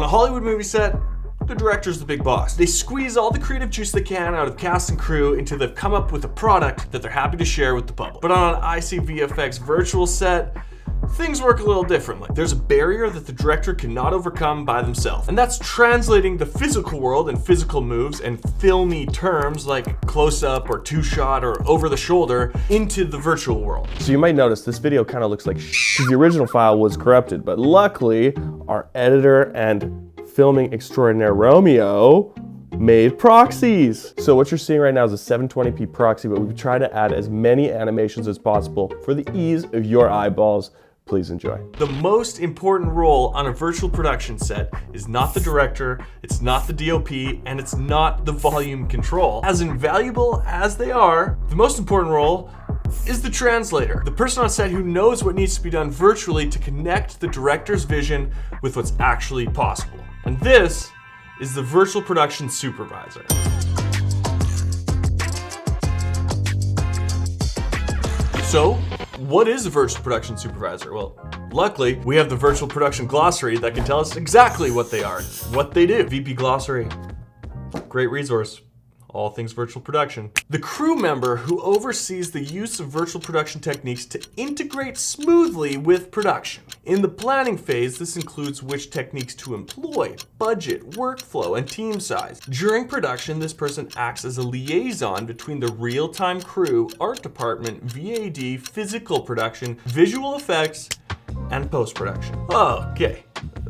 On a Hollywood movie set, the director's the big boss. They squeeze all the creative juice they can out of cast and crew until they've come up with a product that they're happy to share with the public. But on an ICVFX virtual set, things work a little differently. There's a barrier that the director cannot overcome by themselves, and that's translating the physical world and physical moves and filmy terms like close-up or two-shot or over-the-shoulder into the virtual world. So you might notice this video kind of looks like because the original file was corrupted, but luckily our editor and filming extraordinaire Romeo made proxies. So what you're seeing right now is a 720p proxy, but we've tried to add as many animations as possible for the ease of your eyeballs. Please enjoy. The most important role on a virtual production set is not the director, it's not the DOP, and it's not the volume control. As invaluable as they are, the most important role is the translator. The person on set who knows what needs to be done virtually to connect the director's vision with what's actually possible. And this is the Virtual Production Supervisor. So, what is a Virtual Production Supervisor? Well, luckily, we have the Virtual Production Glossary that can tell us exactly what they are, what they do. VP Glossary, great resource. All things virtual production. The crew member who oversees the use of virtual production techniques to integrate smoothly with production. In the planning phase, this includes which techniques to employ, budget, workflow, and team size. During production, this person acts as a liaison between the real-time crew, art department, VAD, physical production, visual effects, and post-production. Okay.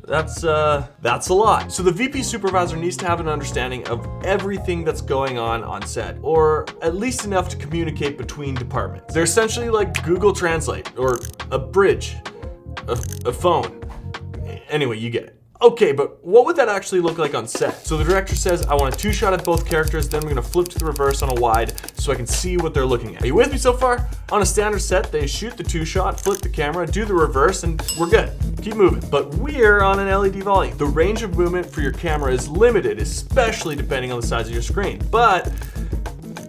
That's a lot. So the VP supervisor needs to have an understanding of everything that's going on set, or at least enough to communicate between departments. They're essentially like Google Translate, or a bridge, a phone. Anyway, you get it. Okay, but what would that actually look like on set? So the director says, I want a two-shot at both characters, then we're gonna flip to the reverse on a wide so I can see what they're looking at. Are you with me so far? On a standard set, they shoot the two-shot, flip the camera, do the reverse, and we're good. Keep moving. But we're on an LED volume. The range of movement for your camera is limited, especially depending on the size of your screen. But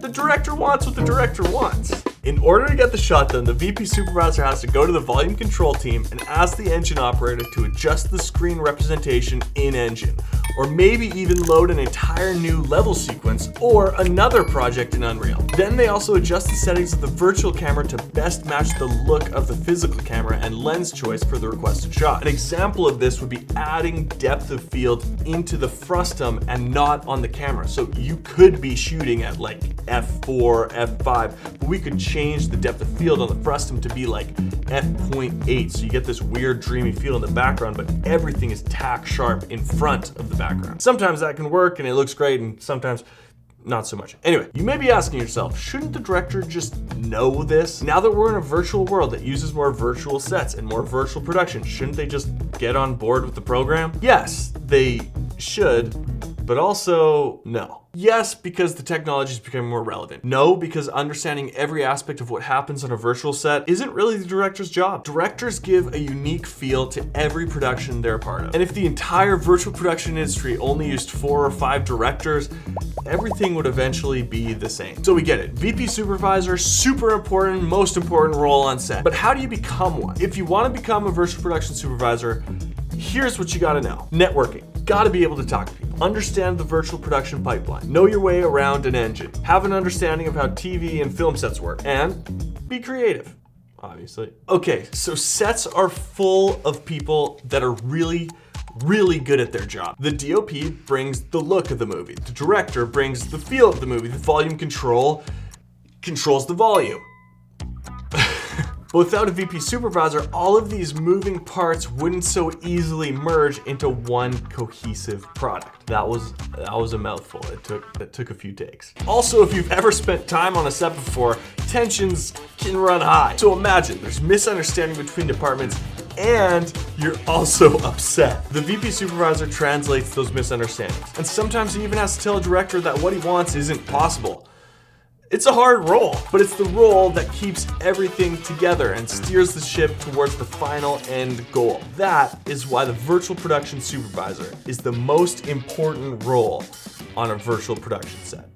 the director wants what the director wants. In order to get the shot done, the VP supervisor has to go to the volume control team and ask the engine operator to adjust the screen representation in engine, or maybe even load an entire new level sequence or another project in Unreal. Then they also adjust the settings of the virtual camera to best match the look of the physical camera and lens choice for the requested shot. An example of this would be adding depth of field into the frustum and not on the camera. So you could be shooting at like f4, f5, but we could change the depth of field on the frustum to be like f.8, so you get this weird dreamy feel in the background, but everything is tack sharp in front of the background. Sometimes that can work and it looks great, and sometimes not so much. Anyway, you may be asking yourself, shouldn't the director just know this? Now that we're in a virtual world that uses more virtual sets and more virtual production, shouldn't they just get on board with the program? Yes, they should, but also no. Yes, because the technology is becoming more relevant. No, because understanding every aspect of what happens on a virtual set isn't really the director's job. Directors give a unique feel to every production they're a part of. And if the entire virtual production industry only used 4 or 5 directors, everything would eventually be the same. So we get it. VP supervisor, super important, most important role on set. But how do you become one? If you want to become a virtual production supervisor, here's what you gotta know. Networking. Gotta be able to talk to people. Understand the virtual production pipeline. Know your way around an engine. Have an understanding of how TV and film sets work. And be creative, obviously. Okay, so sets are full of people that are really good at their job. The DOP brings the look of the movie. The director brings the feel of the movie. The volume control controls the volume. But without a VP supervisor, all of these moving parts wouldn't so easily merge into one cohesive product. That was a mouthful. It took a few takes. Also, if you've ever spent time on a set before, tensions can run high. So imagine there's misunderstanding between departments and you're also upset. The VP supervisor translates those misunderstandings. And sometimes he even has to tell a director that what he wants isn't possible. It's a hard role, but it's the role that keeps everything together and steers the ship towards the final end goal. That is why the virtual production supervisor is the most important role on a virtual production set.